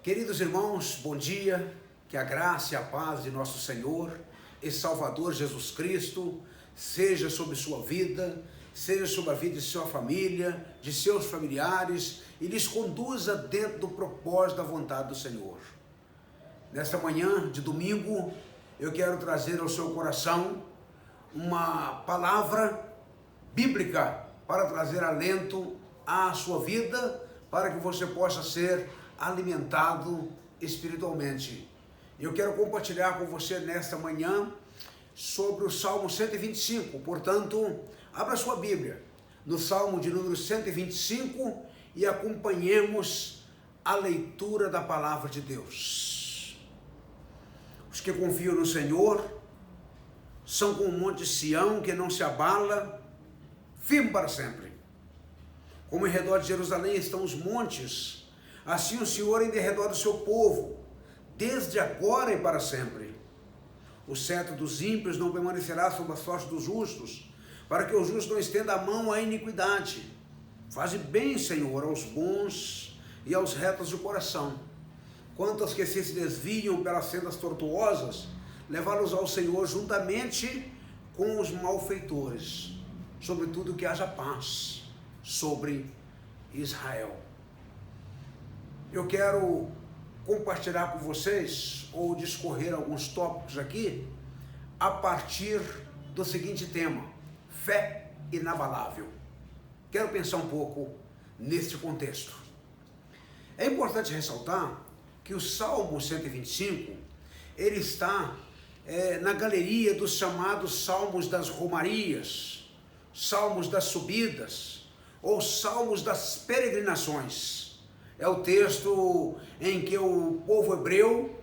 Queridos irmãos, bom dia, que a graça e a paz de nosso Senhor e Salvador Jesus Cristo seja sobre sua vida, seja sobre a vida de sua família, de seus familiares e lhes conduza dentro do propósito da vontade do Senhor. Nesta manhã de domingo, eu quero trazer ao seu coração uma palavra bíblica para trazer alento à sua vida, para que você possa ser alimentado espiritualmente. Eu quero compartilhar com você nesta manhã sobre o Salmo 125, portanto, abra sua Bíblia no Salmo de número 125 e acompanhemos a leitura da palavra de Deus. Os que confiam no Senhor são como o monte Sião, que não se abala, firme para sempre. Como em redor de Jerusalém estão os montes, assim o Senhor em derredor do seu povo, desde agora e para sempre. O cetro dos ímpios não permanecerá sob a sorte dos justos, para que o justo não estenda a mão à iniquidade. Faze bem, Senhor, aos bons e aos retos de coração. Quanto aos que se desviam pelas sendas tortuosas, levá-los ao Senhor juntamente com os malfeitores. Sobretudo que haja paz sobre Israel. Eu quero compartilhar com vocês, ou discorrer alguns tópicos aqui, a partir do seguinte tema: fé inabalável. Quero pensar um pouco neste contexto. É importante ressaltar que o Salmo 125, ele está na galeria dos chamados Salmos das Romarias, Salmos das Subidas, ou Salmos das Peregrinações. É o texto em que o povo hebreu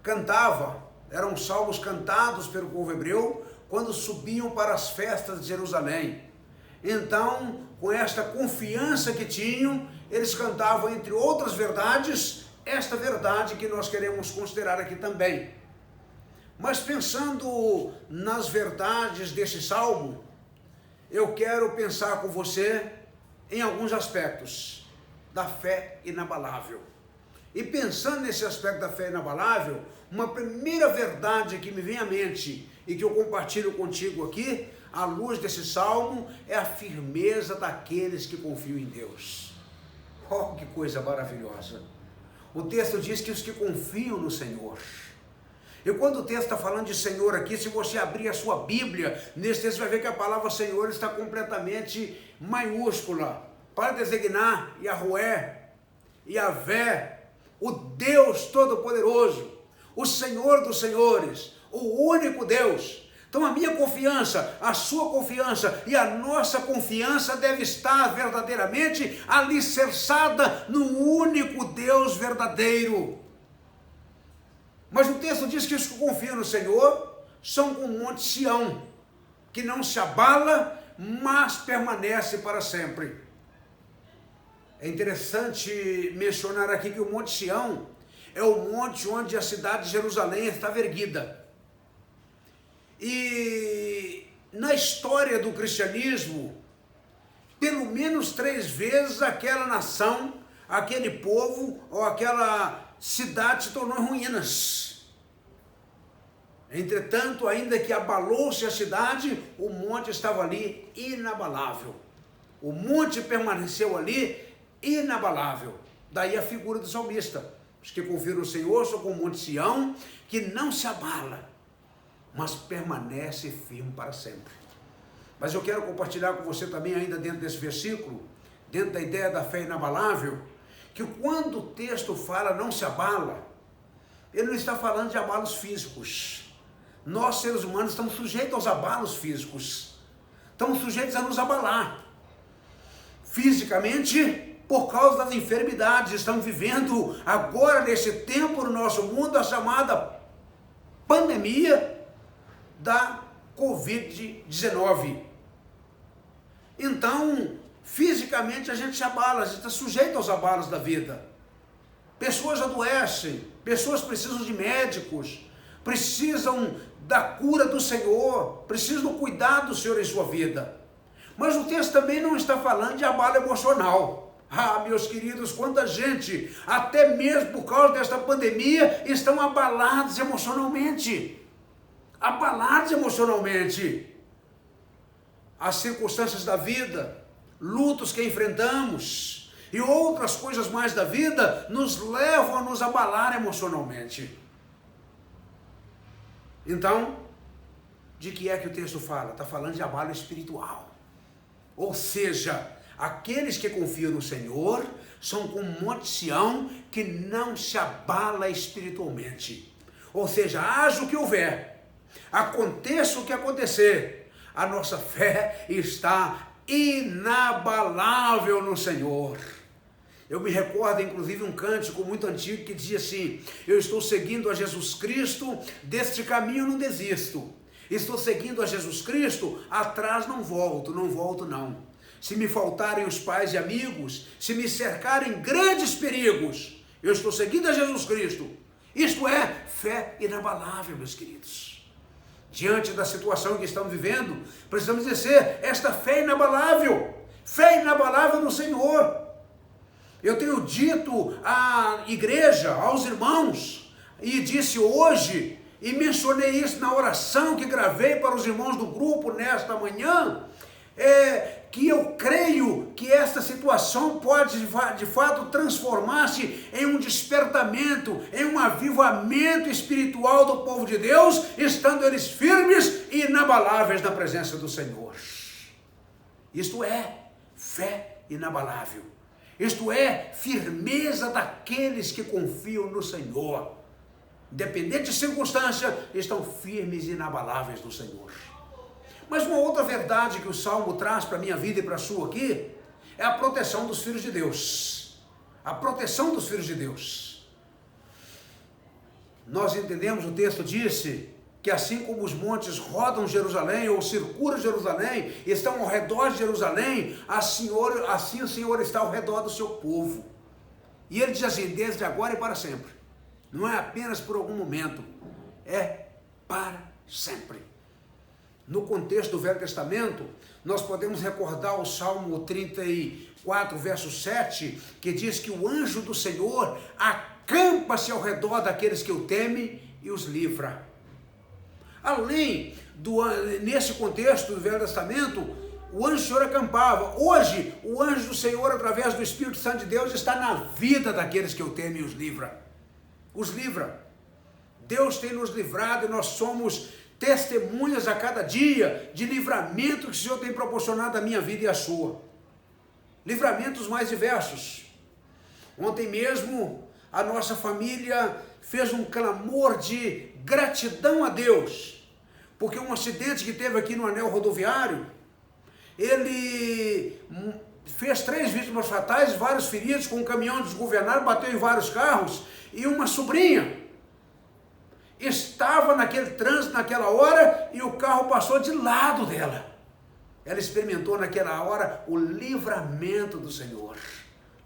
cantava, eram salmos cantados pelo povo hebreu quando subiam para as festas de Jerusalém. Então, com esta confiança que tinham, eles cantavam, entre outras verdades, esta verdade que nós queremos considerar aqui também. Mas pensando nas verdades desse salmo, eu quero pensar com você em alguns aspectos da fé inabalável. E pensando nesse aspecto da fé inabalável, uma primeira verdade que me vem à mente e que eu compartilho contigo aqui, à luz desse salmo, é a firmeza daqueles que confiam em Deus. Oh, que coisa maravilhosa! O texto diz que os que confiam no Senhor. E quando o texto está falando de Senhor aqui, se você abrir a sua Bíblia, nesse texto você vai ver que a palavra Senhor está completamente maiúscula, para designar Yahweh, Yahvé, o Deus Todo-Poderoso, o Senhor dos Senhores, o único Deus. Então a minha confiança, a sua confiança e a nossa confiança deve estar verdadeiramente alicerçada no único Deus verdadeiro. Mas o texto diz que os que confiam no Senhor são como o monte Sião, que não se abala, mas permanece para sempre. É interessante mencionar aqui que o Monte Sião é o monte onde a cidade de Jerusalém estava erguida. E na história do cristianismo, pelo menos 3 vezes aquela nação, aquele povo ou aquela cidade se tornou em ruínas. Entretanto, ainda que abalou-se a cidade, o monte estava ali inabalável. O monte permaneceu ali inabalável. Daí a figura do salmista. Os que confiam no Senhor são como o monte Sião, que não se abala, mas permanece firme para sempre. Mas eu quero compartilhar com você também, ainda dentro desse versículo, dentro da ideia da fé inabalável, que quando o texto fala não se abala, ele não está falando de abalos físicos. Nós, seres humanos, estamos sujeitos aos abalos físicos. Estamos sujeitos a nos abalar fisicamente, por causa das enfermidades. Estamos vivendo agora, nesse tempo no nosso mundo, a chamada pandemia da Covid-19. Então, fisicamente a gente se abala, a gente está sujeito aos abalos da vida. Pessoas adoecem, pessoas precisam de médicos, precisam da cura do Senhor, precisam do cuidado do Senhor em sua vida. Mas o texto também não está falando de abalo emocional. Ah, meus queridos, quanta gente, até mesmo por causa desta pandemia, estão abalados emocionalmente. Abalados emocionalmente. As circunstâncias da vida, lutos que enfrentamos e outras coisas mais da vida nos levam a nos abalar emocionalmente. Então, de que é que o texto fala? Está falando de abalo espiritual. Ou seja, aqueles que confiam no Senhor são como um monte de Sião que não se abala espiritualmente. Ou seja, haja o que houver, aconteça o que acontecer, a nossa fé está inabalável no Senhor. Eu me recordo, inclusive, um cântico muito antigo que dizia assim: eu estou seguindo a Jesus Cristo, deste caminho não desisto. Estou seguindo a Jesus Cristo, atrás não volto não. Se me faltarem os pais e amigos, se me cercarem grandes perigos, eu estou seguindo a Jesus Cristo. Isto é fé inabalável, meus queridos. Diante da situação que estamos vivendo, precisamos exercer esta fé inabalável no Senhor. Eu tenho dito à igreja, aos irmãos, e disse hoje, e mencionei isso na oração que gravei para os irmãos do grupo nesta manhã, que eu creio que esta situação pode de fato transformar-se em um despertamento, em um avivamento espiritual do povo de Deus, estando eles firmes e inabaláveis na presença do Senhor. Isto é fé inabalável. Isto é firmeza daqueles que confiam no Senhor. Independente de circunstância, estão firmes e inabaláveis no Senhor. Mas uma outra verdade que o Salmo traz para a minha vida e para a sua aqui, é a proteção dos filhos de Deus. A proteção dos filhos de Deus. Nós entendemos, o texto disse, que assim como os montes rodam Jerusalém, ou circulam Jerusalém, estão ao redor de Jerusalém, assim o Senhor está ao redor do seu povo. E ele diz assim, desde agora e para sempre. Não é apenas por algum momento, é para sempre. No contexto do Velho Testamento, nós podemos recordar o Salmo 34, verso 7, que diz que o anjo do Senhor acampa-se ao redor daqueles que o temem e os livra. Além nesse contexto do Velho Testamento, o anjo do Senhor acampava. Hoje, o anjo do Senhor, através do Espírito Santo de Deus, está na vida daqueles que o temem e os livra. Os livra. Deus tem nos livrado e nós somos testemunhas a cada dia de livramento que o Senhor tem proporcionado à minha vida e à sua. Livramentos mais diversos. Ontem mesmo, a nossa família fez um clamor de gratidão a Deus, porque um acidente que teve aqui no anel rodoviário, ele fez 3 vítimas fatais, vários feridos, com um caminhão desgovernado, bateu em vários carros, e uma sobrinha estava naquele trânsito, naquela hora, e o carro passou de lado dela. Ela experimentou naquela hora o livramento do Senhor.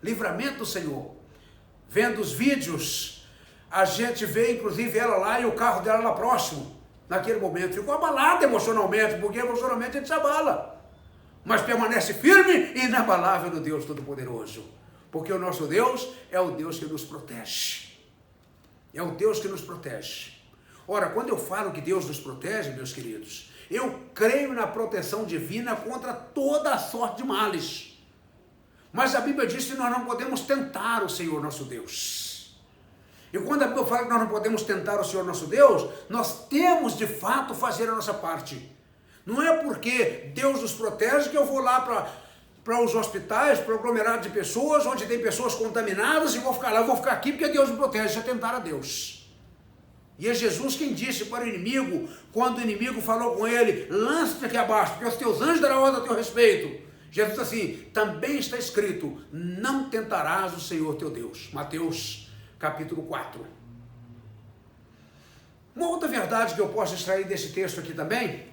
Livramento do Senhor. Vendo os vídeos, a gente vê inclusive ela lá e o carro dela lá próximo. Naquele momento ficou abalada emocionalmente, porque emocionalmente a gente se abala. Mas permanece firme e inabalável no Deus Todo-Poderoso. Porque o nosso Deus é o Deus que nos protege. É o Deus que nos protege. Ora, quando eu falo que Deus nos protege, meus queridos, eu creio na proteção divina contra toda a sorte de males. Mas a Bíblia diz que nós não podemos tentar o Senhor nosso Deus. E quando a Bíblia fala que nós não podemos tentar o Senhor nosso Deus, nós temos de fato fazer a nossa parte. Não é porque Deus nos protege que eu vou lá para os hospitais, para o aglomerado de pessoas, onde tem pessoas contaminadas, e vou ficar lá, eu vou ficar aqui porque Deus me protege. Isso é tentar a Deus. E é Jesus quem disse para o inimigo, quando o inimigo falou com ele, lance-te aqui abaixo, porque os teus anjos darão ordem a teu respeito. Jesus disse assim, também está escrito, não tentarás o Senhor teu Deus. Mateus capítulo 4. Uma outra verdade que eu posso extrair desse texto aqui também,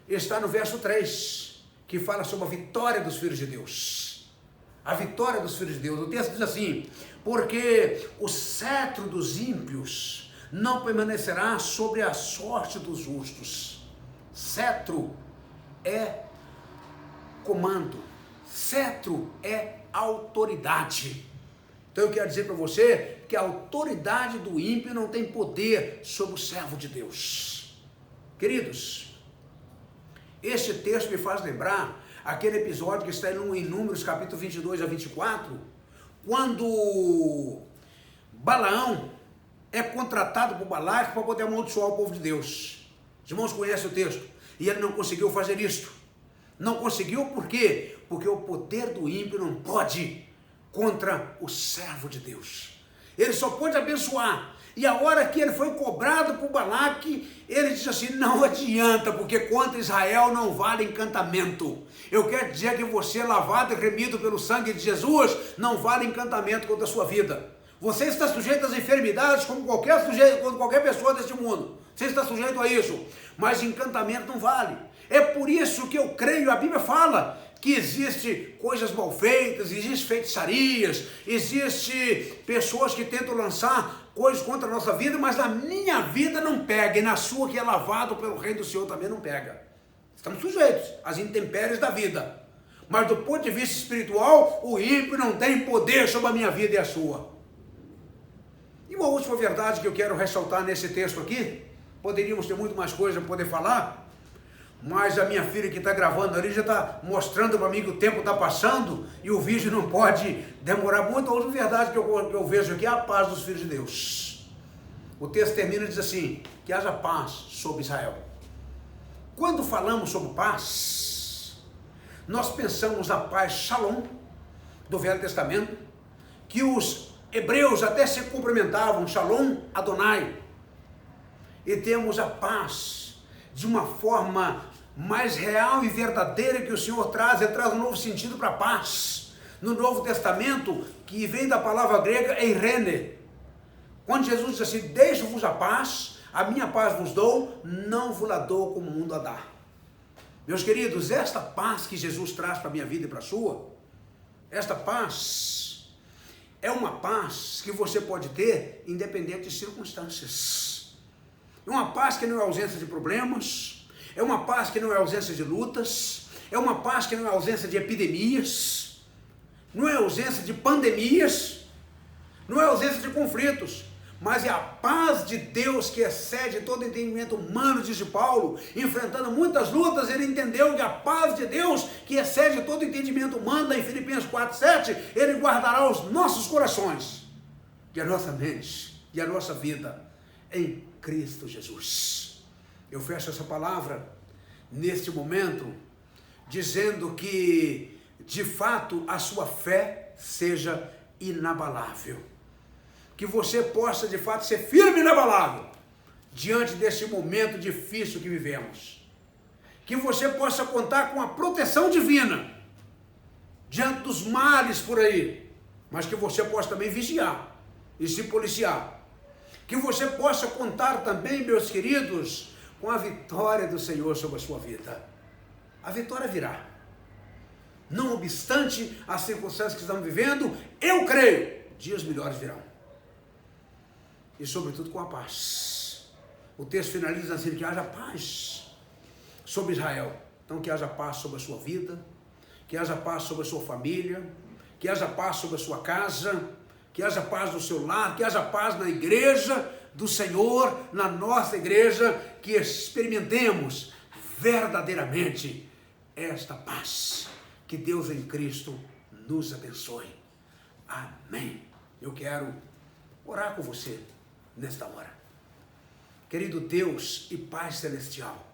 está no verso 3, que fala sobre a vitória dos filhos de Deus. A vitória dos filhos de Deus. O texto diz assim, porque o cetro dos ímpios não permanecerá sobre a sorte dos justos. Cetro é comando. Cetro é autoridade. Então eu quero dizer para você que a autoridade do ímpio não tem poder sobre o servo de Deus. Queridos, este texto me faz lembrar aquele episódio que está em Números capítulo 22 a 24, quando Balaão é contratado por Balaque para poder amaldiçoar o povo de Deus. Os irmãos conhecem o texto. E ele não conseguiu fazer isto. Não conseguiu por quê? Porque o poder do ímpio não pode contra o servo de Deus. Ele só pode abençoar. E a hora que ele foi cobrado por Balaque, ele disse assim, não adianta, porque contra Israel não vale encantamento. Eu quero dizer que você, lavado e remido pelo sangue de Jesus, não vale encantamento contra a sua vida. Você está sujeito às enfermidades como qualquer pessoa deste mundo. Você está sujeito a isso. Mas encantamento não vale. É por isso que eu creio, a Bíblia fala que existe coisas mal feitas, existe feitiçarias, existe pessoas que tentam lançar coisas contra a nossa vida, mas na minha vida não pega, e na sua que é lavado pelo Reino do Senhor também não pega. Estamos sujeitos às intempéries da vida. Mas do ponto de vista espiritual, o ímpio não tem poder sobre a minha vida e a sua. E uma última verdade que eu quero ressaltar nesse texto aqui, poderíamos ter muito mais coisa para poder falar, mas a minha filha que está gravando ali já está mostrando para mim que o tempo está passando e o vídeo não pode demorar muito. A última verdade que eu vejo aqui é a paz dos filhos de Deus. O texto termina e diz assim, que haja paz sobre Israel. Quando falamos sobre paz, nós pensamos na paz Shalom do Velho Testamento, que os hebreus até se cumprimentavam, Shalom Adonai, e temos a paz de uma forma mais real e verdadeira que o Senhor traz. Ele traz um novo sentido para a paz. No Novo Testamento, que vem da palavra grega eirene, quando Jesus diz assim, deixo-vos a paz, a minha paz vos dou, não vos la dou como o mundo a dá. Meus queridos, esta paz que Jesus traz para a minha vida e para a sua, esta paz é uma paz que você pode ter independente de circunstâncias. É uma paz que não é ausência de problemas, é uma paz que não é ausência de lutas, é uma paz que não é ausência de epidemias, não é ausência de pandemias, não é ausência de conflitos, mas é a paz de Deus que excede todo entendimento humano, diz Paulo. Enfrentando muitas lutas, ele entendeu que a paz de Deus que excede todo entendimento humano, em Filipenses 4:7, ele guardará os nossos corações e a nossa mente e a nossa vida em Cristo Jesus. Eu fecho essa palavra neste momento dizendo que de fato a sua fé seja inabalável, que você possa de fato ser firme e inabalável diante desse momento difícil que vivemos, que você possa contar com a proteção divina diante dos males por aí, mas que você possa também vigiar e se policiar, que você possa contar também, meus queridos, com a vitória do Senhor sobre a sua vida. A vitória virá. Não obstante as circunstâncias que estamos vivendo, eu creio, dias melhores virão. E sobretudo com a paz. O texto finaliza assim, que haja paz sobre Israel. Então que haja paz sobre a sua vida, que haja paz sobre a sua família, que haja paz sobre a sua casa, que haja paz no seu lar, que haja paz na igreja do Senhor, na nossa igreja, que experimentemos verdadeiramente esta paz. Que Deus em Cristo nos abençoe. Amém. Eu quero orar com você nesta hora. Querido Deus e Pai Celestial,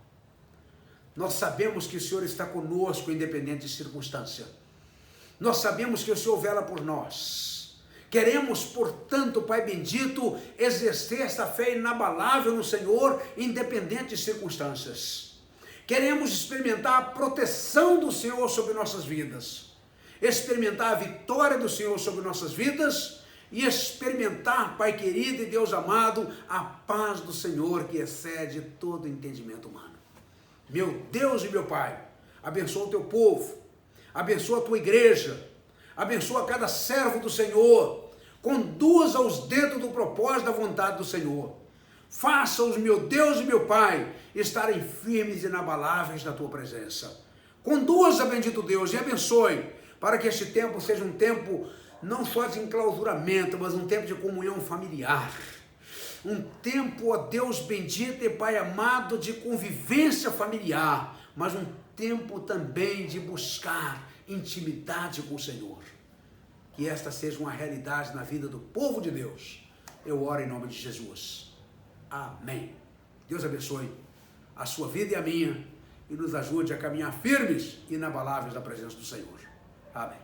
nós sabemos que o Senhor está conosco independente de circunstância. Nós sabemos que o Senhor vela por nós. Queremos, portanto, Pai bendito, exercer esta fé inabalável no Senhor, independente de circunstâncias. Queremos experimentar a proteção do Senhor sobre nossas vidas, experimentar a vitória do Senhor sobre nossas vidas e experimentar, Pai querido e Deus amado, a paz do Senhor que excede todo entendimento humano. Meu Deus e meu Pai, abençoa o teu povo, abençoa a tua igreja, abençoa cada servo do Senhor, conduza os dentro do propósito da vontade do Senhor. Faça-os, meu Deus e meu Pai, estarem firmes e inabaláveis na tua presença. Conduza, bendito Deus, e abençoe para que este tempo seja um tempo não só de enclausuramento, mas um tempo de comunhão familiar. Um tempo, ó Deus bendito e Pai amado, de convivência familiar, mas um tempo também de buscar intimidade com o Senhor. Que esta seja uma realidade na vida do povo de Deus. Eu oro em nome de Jesus. Amém. Deus abençoe a sua vida e a minha e nos ajude a caminhar firmes e inabaláveis na presença do Senhor. Amém.